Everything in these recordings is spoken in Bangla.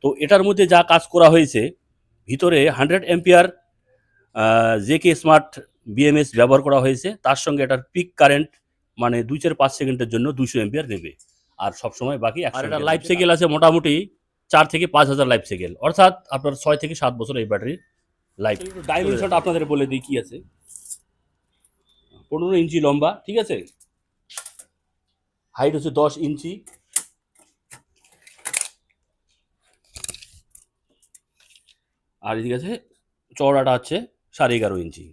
তো এটার মধ্যে যা কাজ করা হয়েছে, ভিতরে 100 অ্যাম্পিয়ার জেকে স্মার্ট বিএমএস ব্যবহার করা হয়েছে। তার সঙ্গে এটার পিক কারেন্ট মানে 2-4-5 সেকেন্ডের জন্য 200 অ্যাম্পিয়ার নেবে, আর সবসময় বাকি 100 আর এটা লাইফ সাইকেল আছে মোটামুটি 4 থেকে 5,000 লাইফ সাইকেল, অর্থাৎ আপনার 6 থেকে 7 বছর এই ব্যাটারির লাইফ। ডাইমেনশনটা আপনাদের বলে দিই কি আছে। 15 ইঞ্চি লম্বা, ঠিক আছে, হাইট হচ্ছে 10 ইঞ্চি, আর এদিকে আছে চওড়াটা হচ্ছে 11.5 ইঞ্চি।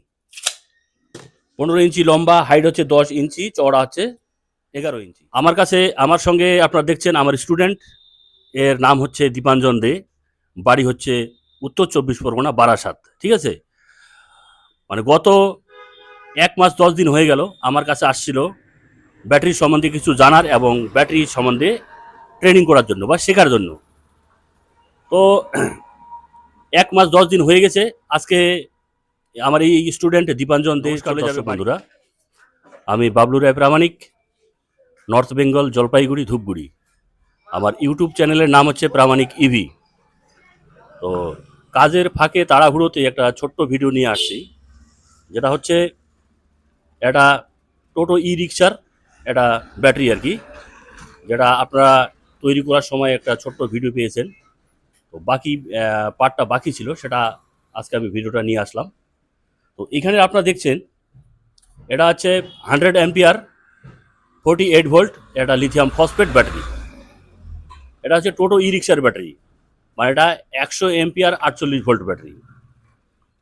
15 ইঞ্চি লম্বা, হাইট হচ্ছে 10 ইঞ্চি, চওড়া হচ্ছে 11 ইঞ্চি। আমার কাছে আমার সঙ্গে আপনারা দেখছেন আমার স্টুডেন্ট, এর নাম হচ্ছে দীপাঞ্জন দে, বাড়ি হচ্ছে উত্তর 24 পরগনা, বারাসাত, ঠিক আছে। মানে গত 1 মাস 10 দিন হয়ে গেল আমার কাছে আসছিল ব্যাটারি সম্বন্ধে কিছু জানার এবং ব্যাটারি সম্বন্ধে ট্রেনিং করার জন্য বা শেখার জন্য। তো 1 মাস 10 দিন হয়ে গেছে। আজকে আমার এই স্টুডেন্ট দীপাঞ্জন দে চলে যাবে বন্ধুরা। আমি বাবলু রায় প্রামাণিক, নর্থ বেঙ্গল, জলপাইগুড়ি, ধূপগুড়ি। আমার ইউটিউব চ্যানেলের নাম হচ্ছে প্রামাণিক ইভি। তো কাজের ফাঁকে তাড়াহুড়োতে একটা ছোট্ট ভিডিও নিয়ে আসছি, যেটা হচ্ছে একটা টোটো ই রিক্সার একটা ব্যাটারি আর কি, যেটা আপনারা তৈরি করার সময় একটা ছোট্ট ভিডিও পেয়েছেন। তো বাকি পার্টটা বাকি ছিল, সেটা আজকে আমি ভিডিওটা নিয়ে আসলাম। তো এখানে আপনারা দেখছেন এটা হচ্ছে 100 অ্যাম্পিয়ার 48 ভোল্ট এটা লিথিয়াম ফসফেট ব্যাটারি। এটা হচ্ছে টোটো ই রিক্সার ব্যাটারি, মানে এটা 100 অ্যাম্পিয়ার 48 ভোল্ট ব্যাটারি।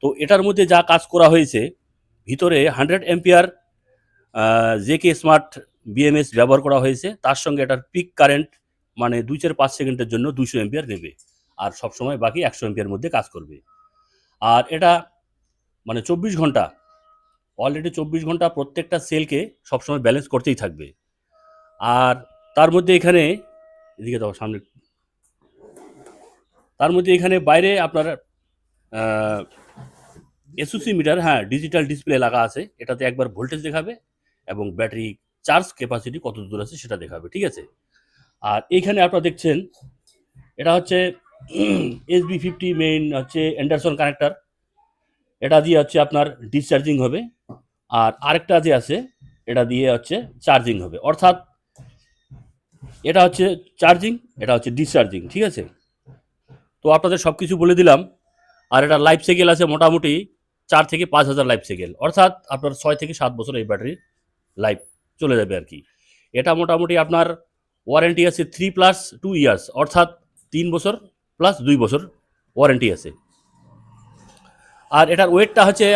তো এটার মধ্যে যা কাজ করা হয়েছে, ভিতরে 100 অ্যাম্পিয়ার জেকে স্মার্ট বিএমএস ব্যবহার করা হয়েছে। তার সঙ্গে এটার পিক কারেন্ট মানে 2-4-5 সেকেন্ডের জন্য 200 অ্যাম্পিয়ার নেবে, আর সবসময় বাকি 100 অ্যাম্পিয়ার মধ্যে কাজ করবে। আর এটা মানে 24 ঘন্টা, অলরেডি 24 ঘন্টা প্রত্যেকটা সেলকে সবসময় ব্যালেন্স করতেই থাকবে। আর তার মধ্যে এখানে এদিকে দাও সামনে, তার মধ্যে এখানে বাইরে আপনার এসওসি মিটার, হ্যাঁ, ডিজিটাল ডিসপ্লে লাগা আছে। এটাতে একবার ভোল্টেজ দেখাবে এবং ব্যাটারি চার্জ ক্যাপাসিটি কত দূর আছে সেটা দেখাবে, ঠিক আছে। আর এইখানে আপনারা দেখছেন এটা হচ্ছে SB50 মেইন হচ্ছে অ্যান্ডারসন কানেক্টর। এটা দিয়ে হচ্ছে আপনার ডিসচার্জিং হবে, আর আরেকটা যে আছে এটা দিয়ে হচ্ছে চার্জিং হবে, অর্থাৎ এটা হচ্ছে চার্জিং, এটা হচ্ছে ডিসচার্জিং, ঠিক আছে। তো আপনাদের সব কিছু বলে দিলাম। আর এটা লাইফ সাইকেল আছে মোটামুটি 4 থেকে 5,000 লাইফ সাইকেল, অর্থাৎ আপনার 6 থেকে 7 বছর এই ব্যাটারির লাইফ চলে যাবে আর কি। এটা মোটামুটি আপনার ওয়ারেন্টি আছে 3+2 ইয়ার্স, অর্থাৎ 3 বছর প্লাস 2 বছর ওয়ারেন্টি আছে। আর এটার ওয়েটটা হচ্ছে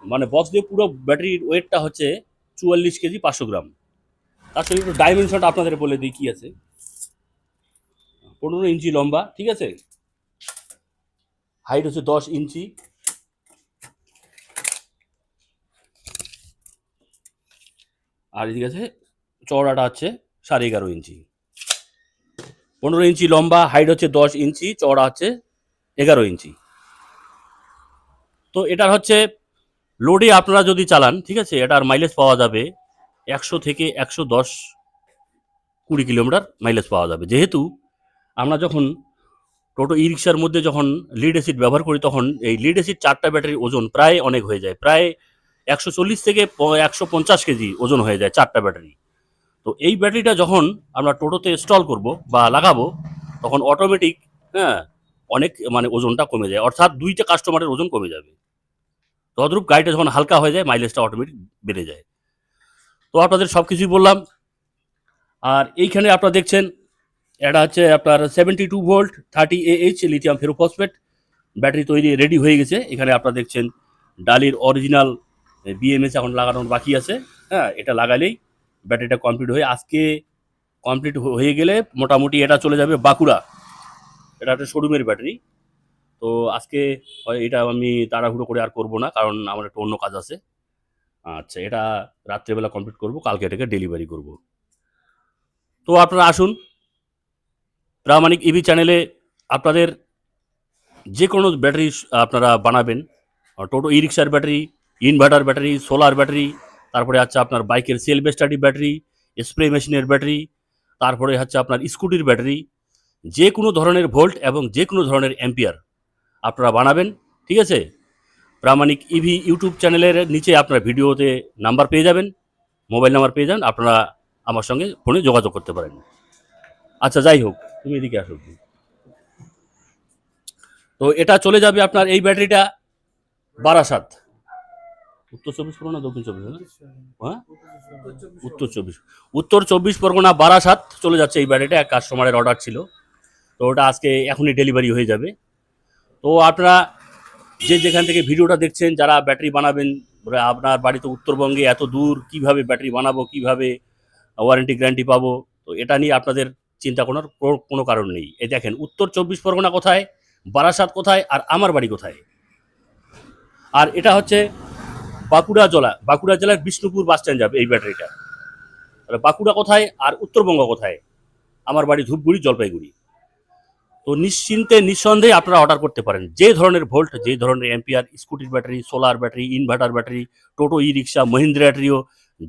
মানে বক্স দিয়ে পুরো ব্যাটারির ওয়েটটা হচ্ছে 44 কেজি 500 গ্রাম। তার সঙ্গে একটু ডাইমেনশনটা আপনাদের বলে দিই কি আছে। 15 ইঞ্চি লম্বা, ঠিক আছে, হাইট হচ্ছে 10 ইঞ্চি, আর এদিকে আছে চওড়াটা হচ্ছে 11.5 ইঞ্চি। 15 ইঞ্চি লম্বা, হাইট হচ্ছে 10 ইঞ্চি, চওড়া হচ্ছে 11 ইঞ্চি। তো এটার হচ্ছে লোডে আপনারা যদি চালান, ঠিক আছে, এটার মাইলেজ পাওয়া যাবে 100 থেকে 110-20 কিলোমিটার মাইলেজ পাওয়া যাবে। যেহেতু আমরা যখন টোটো ই রিক্সার মধ্যে যখন লিড অ্যাসিড ব্যবহার করি, তখন এই লিড অ্যাসিড 4টা ব্যাটারির ওজন প্রায় অনেক হয়ে যায়, প্রায় 140 থেকে 150 কেজি ওজন হয়ে যায় 4টা ব্যাটারি। তো এই ব্যাটারিটা যখন আমরা টোটোতে ইনস্টল করব বা লাগাবো, তখন অটোমেটিক, হ্যাঁ, অনেক মানে ওজনটা কমে যায়, অর্থাৎ 2টা কাস্টমারের ওজন কমে যাবে। তদ্রূপ গাড়িটা যখন হালকা হয়ে যায়, মাইলেজটা অটোমেটিক বেড়ে যায়। তো আপনাদের সব কিছুই বললাম। আর এইখানে আপনারা দেখছেন এটা হচ্ছে আপনার 72 volt 30 AH lithium ferrophosphate battery তৈরি রেডি হয়ে গেছে। এখানে আপনারা দেখছেন ডালির অরিজিনাল বিএমএস এখন লাগানোর বাকি আছে। হ্যাঁ, এটা লাগালেই ব্যাটারিটা কমপ্লিট হয়ে আজকে কমপ্লিট হয়ে গেলে মোটামুটি এটা চলে যাবে বাঁকুড়া। এটা একটা শোরুমের ব্যাটারি। তো আজকে এটা আমি তাড়াহুড়ো করে আর করব না, কারণ আমার একটা অন্য কাজ আছে। আচ্ছা, এটা রাত্রেবেলা কমপ্লিট করব, কালকে এটাকে ডেলিভারি করব। তো আপনারা আসুন প্রামাণিক ইভি চ্যানেলে, আপনাদের যে কোনো ব্যাটারি আপনারা বানাবেন, টোটো ই রিক্সার battery, inverter battery, solar battery, তারপরে হচ্ছে আপনার বাইকের সেলফ স্টাডি ব্যাটারি, স্প্রে মেশিনের ব্যাটারি, তারপরে হচ্ছে আপনার স্কুটির ব্যাটারি, যে কোনো ধরনের ভোল্ট এবং যে কোনো ধরনের অ্যাম্পিয়ার আপনারা বানাবেন, ঠিক আছে? প্রামাণিক ইভি ইউটিউব চ্যানেলের নিচে আপনারা ভিডিওতে নাম্বার পেয়ে যাবেন, মোবাইল নাম্বার পেয়ে যান, আপনারা আমার সঙ্গে ফোনে যোগাযোগ করতে পারেন। আচ্ছা, যাই হোক, তুমি এদিকে আসো। তো এটা চলে যাবে আপনার এই ব্যাটারিটা বারাসাত, উত্তর চব্বিশ পরগনা, দক্ষিণ চব্বিশ পরগনা, হ্যাঁ, উত্তর চব্বিশ পরগনা বারাসাত চলে যাচ্ছে এই ব্যাটারিটা। এক কাস্টমারের অর্ডার ছিল, তো ওটা আজকে এখনই ডেলিভারি হয়ে যাবে। তো আপনারা যে যেখান থেকে ভিডিওটা দেখছেন, যারা ব্যাটারি বানাবেন, আপনার বাড়িতে উত্তরবঙ্গে এত দূর, কিভাবে ব্যাটারি বানাবো, কিভাবে ওয়ারেন্টি গ্যারান্টি পাবো, তো এটা নিয়ে আপনাদের চিন্তা করার কোনো কারণ নেই। এই দেখেন, উত্তর চব্বিশ পরগনা কোথায়, বারাসাত কোথায়, আর আমার বাড়ি কোথায়। আর এটা হচ্ছে বাঁকুড়া জেলার বিষ্ণুপুর বাস স্ট্যান্ড যাবে এই ব্যাটারিটা। বাঁকুড়া কোথায় আর উত্তরবঙ্গ কোথায়? আমার বাড়ি ধূপগুড়ি, জলপাইগুড়ি। তো নিশ্চিন্তে নিঃসন্দেহে আপনারা অর্ডার করতে পারেন। যে ধরনের ভোল্ট, যে ধরনের অ্যাম্পিয়ার, স্কুটির battery, solar battery, inverter battery, toto, e rickshaw, Mahindra Treo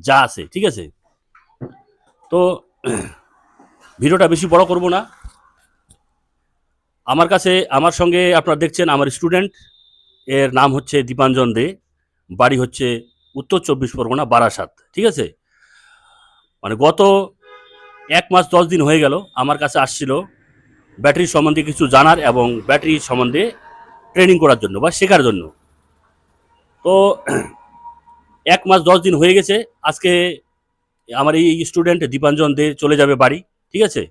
যা আছে, ঠিক আছে? তো ভিডিওটা বেশি বড় করব না। আমার সঙ্গে আপনারা দেখছেন আমার স্টুডেন্ট, এর নাম হচ্ছে দীপাঞ্জন দে, বাড়ি হচ্ছে উত্তর চব্বিশ পরগনা বারাসাত, ঠিক আছে? মানে গত 1 মাস 10 দিন হয়ে গেল আমার কাছে আসছিল ব্যাটারি সম্বন্ধে কিছু জানার এবং ব্যাটারি সম্বন্ধে ট্রেনিং করার জন্য বা শেখার জন্য। তো 1 মাস 10 দিন হয়ে গেছে। আজকে আমার এই স্টুডেন্ট দীপাঞ্জন দে চলে যাবে বাড়ি, ঠিক আছে?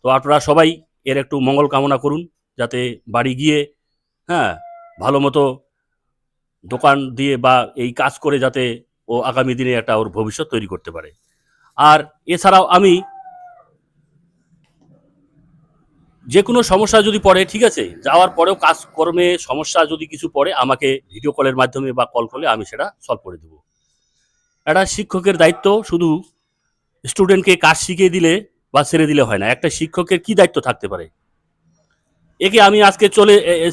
তো আপনারা সবাই এর একটু মঙ্গল কামনা করুন, যাতে বাড়ি গিয়ে, হ্যাঁ, ভালো মতো দোকান দিয়ে বা এই কাজ করে যাতে ও আগামী দিনে একটা ওর ভবিষ্যৎ তৈরি করতে পারে। আর এছাড়াও আমি যে কোনো সমস্যা যদি পড়ে, ঠিক আছে, যাওয়ার পরেও কাজকর্মে সমস্যা যদি কিছু পড়ে, আমাকে ভিডিও কলের মাধ্যমে বা কল করলে আমি সেটা সলভ করে দেবো। একটা শিক্ষকের দায়িত্ব শুধু স্টুডেন্টকে কাজ শিখিয়ে দিলে বা ছেড়ে দিলে হয় না। একটা শিক্ষকের কি দায়িত্ব থাকতে পারে? একে আমি আজকে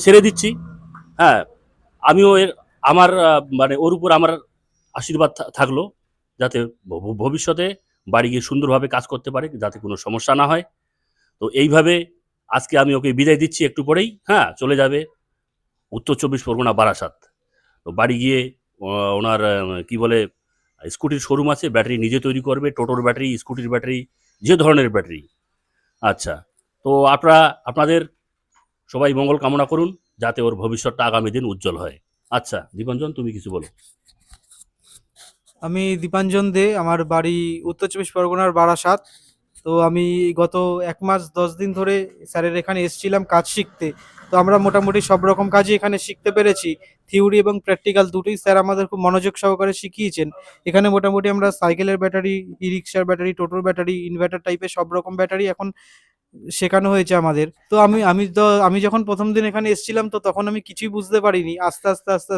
ছেড়ে দিচ্ছি, হ্যাঁ, আমিও আমার মানে ওর উপর আমার আশীর্বাদ থাকলো, যাতে ভবিষ্যতে বাড়ি গিয়ে সুন্দরভাবে কাজ করতে পারে, যাতে কোনো সমস্যা না হয়। তো এইভাবে আজকে আমি ওকে বিদায় দিচ্ছি, একটু পরেই, হ্যাঁ, চলে যাবে উত্তর চব্বিশ পরগনা বারাসাত। তো বাড়ি গিয়ে ওনার কি বলে স্কুটির শোরুম আছে, ব্যাটারি নিজে তৈরি করবে, টোটোর ব্যাটারি, স্কুটির ব্যাটারি, যে ধরনের ব্যাটারি। আচ্ছা, তো আপনাদের সবাই মঙ্গল কামনা করুন, যাতে ওর ভবিষ্যৎটা আগামী দিন উজ্জ্বল হয়। আচ্ছা দীপাঞ্জন, তুমি কিছু বলো। আমি দীপাঞ্জন দে, আমার বাড়ি উত্তর চব্বিশ পরগনার বারাসাত। তো আমি গত 1 মাস 10 দিন ধরে স্যারের এখানে এসেছিলাম কাজ শিখতে। তো আমরা মোটামুটি সব রকম কাজই এখানে শিখতে পেরেছি। থিওরি এবং প্র্যাকটিক্যাল দুটোই স্যার আমাদের খুব মনোযোগ সহকারে শিখিয়েছেন। এখানে মোটামুটি আমরা সাইকেলের ব্যাটারি, ই রিক্সার ব্যাটারি, টোটোর ব্যাটারি, ইনভার্টার টাইপের সব রকম ব্যাটারি এখন শেখানো হয়েছে আমাদের। তো আমি যখন প্রথম দিন এখানে এসেছিলাম, তো তখন আমি কিছুই বুঝতে পারিনি। আস্তে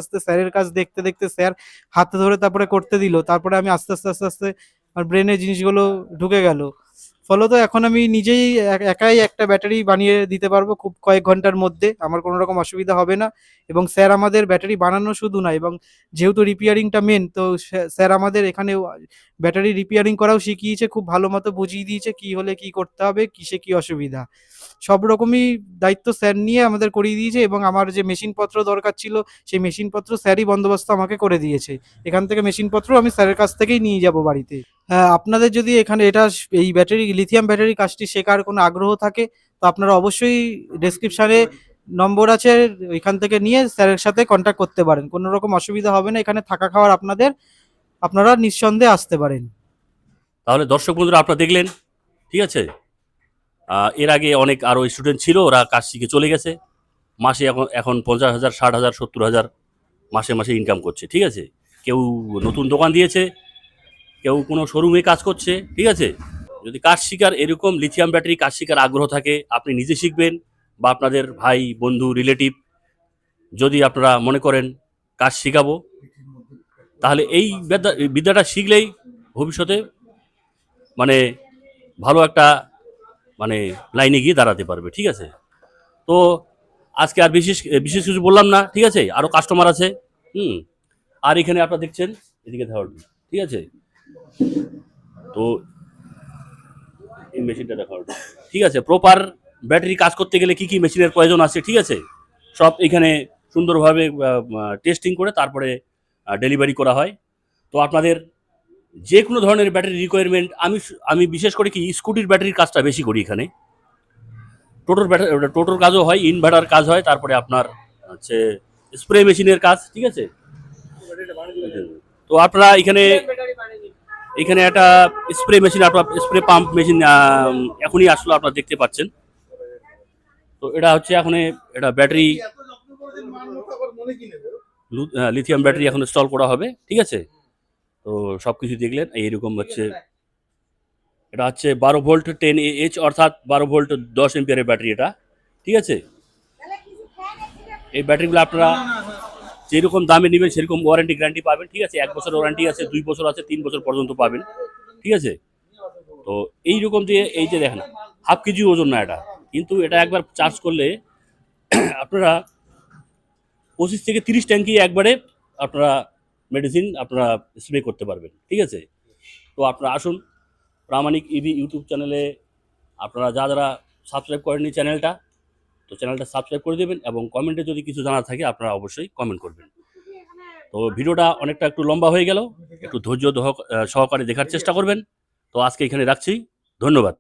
আস্তে স্যারের কাজ দেখতে দেখতে স্যার হাতে ধরে তারপরে করতে দিল। তারপরে আমি আস্তে আস্তে আমার ব্রেনে জিনিসগুলো ঢুকে গেল। ফলত এখন আমি নিজেই একাই একটা ব্যাটারি বানিয়ে দিতে পারবো খুব কয়েক ঘন্টার মধ্যে। আমার কোনো রকম অসুবিধা হবে না। এবং স্যার আমাদের ব্যাটারি বানানো শুধু না, এবং যেহেতু রিপেয়ারিংটা মেন, তো স্যার আমাদের এখানে ব্যাটারি রিপেয়ারিং করাও শিখিয়েছে, খুব ভালো মতো বুঝিয়ে দিয়েছে কি হলে কি করতে হবে, কিসে কি অসুবিধা। সব রকমই দায়িত্ব স্যার নিয়ে আমাদের করিয়ে দিয়েছে, এবং আমার যে মেশিনপত্র দরকার ছিল সেই মেশিনপত্র স্যারই বন্দোবস্ত আমাকে করে দিয়েছে। এখান থেকে মেশিনপত্র আমি স্যারের কাছ থেকেই নিয়ে যাব বাড়িতে। হ্যাঁ, আপনাদের যদি এখানে এই ব্যাটারি, লিথিয়াম ব্যাটারি কাজটি শেখার কোনো আগ্রহ থাকে, তো আপনারা অবশ্যই ডেসক্রিপশানে নম্বর আছে, ওইখান থেকে নিয়ে স্যারের সাথে কন্ট্যাক্ট করতে পারেন। কোনো রকম অসুবিধা হবে না, এখানে থাকা খাওয়ার আপনারা নিঃসন্দেহে আসতে পারেন। তাহলে দর্শক বন্ধুরা, আপনারা দেখলেন, ঠিক আছে? এর আগে অনেক আরও স্টুডেন্ট ছিল, ওরা কাজ শিখে চলে গেছে। মাসে এখন এখন 50,000, 60,000, 70,000 মাসে মাসে ইনকাম করছে, ঠিক আছে? কেউ নতুন দোকান দিয়েছে, কেউ কোনো শোরুমে কাজ করছে, ঠিক আছে? যদি কাজ শিখার এরকম লিথিয়াম ব্যাটারি কাজ শিখার আগ্রহ থাকে, আপনি নিজে শিখবেন বা আপনাদের ভাই, বন্ধু, রিলেটিভ যদি আপনারা মনে করেন কাজ শিখাবো, তাহলে এই বিদ্যাটা শিখলেই ভবিষ্যতে মানে ভালো একটা মানে লাইনে গিয়ে দাঁড়াতে পারবে, ঠিক আছে? তো আজকে আর বিশেষ বিশেষ কিছু বললাম না, ঠিক আছে? আরও কাস্টমার আছে, হুম। আর এখানে আপনারা দেখছেন, এদিকে ধরুন, ঠিক আছে? তো এই মেশিনটা দেখার, ঠিক আছে, প্রপার ব্যাটারি কাজ করতে গেলে কি কি মেশিনের প্রয়োজন আছে, ঠিক আছে, সব এখানে সুন্দরভাবে টেস্টিং করে তারপরে ডেলিভারি করা হয়। তো আপনাদের যে কোনো ধরনের ব্যাটারি রিকোয়ারমেন্ট, আমি বিশেষ করে কি স্কুটির ব্যাটারির কাজটা বেশি করি এখানে। টোটোর কাজও হয়, ইনভার্টার কাজ হয়, তারপরে আপনার হচ্ছে স্প্রে মেশিনের কাজ, ঠিক আছে। তো আপনারা এখানে এখানে একটা স্প্রে মেশিন, আপনার স্প্রে পাম্প মেশিন এখনই আসলো, আপনারা দেখতে পাচ্ছেন। তো এটা হচ্ছে এখন এটা ব্যাটারি, লিথিয়াম ব্যাটারি এখন ইনস্টল করা হবে, ঠিক আছে। তো সবকিছু দেখলেন, এইরকম হচ্ছে এটা হচ্ছে 12 ভোল্ট 10Ah, অর্থাৎ 12 ভোল্ট 10 এম্পিয়ারের ব্যাটারি এটা, ঠিক আছে। এই ব্যাটারিগুলো আপনারা যেরকম দামে নেবেন সেরকম ওয়ারেন্টি গ্যারান্টি পাবেন, ঠিক আছে। 1 বছর ওয়ারেন্টি আছে, 2 বছর আছে, 3 বছর পর্যন্ত পাবেন, ঠিক আছে। তো এইরকম দিয়ে এই যে দেখেন, হাফ কেজি ওজন না এটা, কিন্তু এটা একবার চার্জ করলে আপনারা 25 থেকে 30 ট্যাঙ্কি একবারে আপনারা মেডিসিন আপনারা স্প্রে করতে পারবেন, ঠিক আছে। তো আপনারা আসুন প্রামাণিক ইভি ইউটিউব চ্যানেলে, আপনারা যারা সাবস্ক্রাইব করেননি চ্যানেলটা, তো চ্যানেলটা সাবস্ক্রাইব করে দেবেন, এবং কমেন্টে যদি কিছু জানার থাকে আপনারা অবশ্যই কমেন্ট করবেন। তো ভিডিওটা অনেকটা একটু লম্বা হয়ে গেল, একটু ধৈর্য সহকারে দেখার চেষ্টা করবেন। তো আজকে এখানে রাখছি, ধন্যবাদ।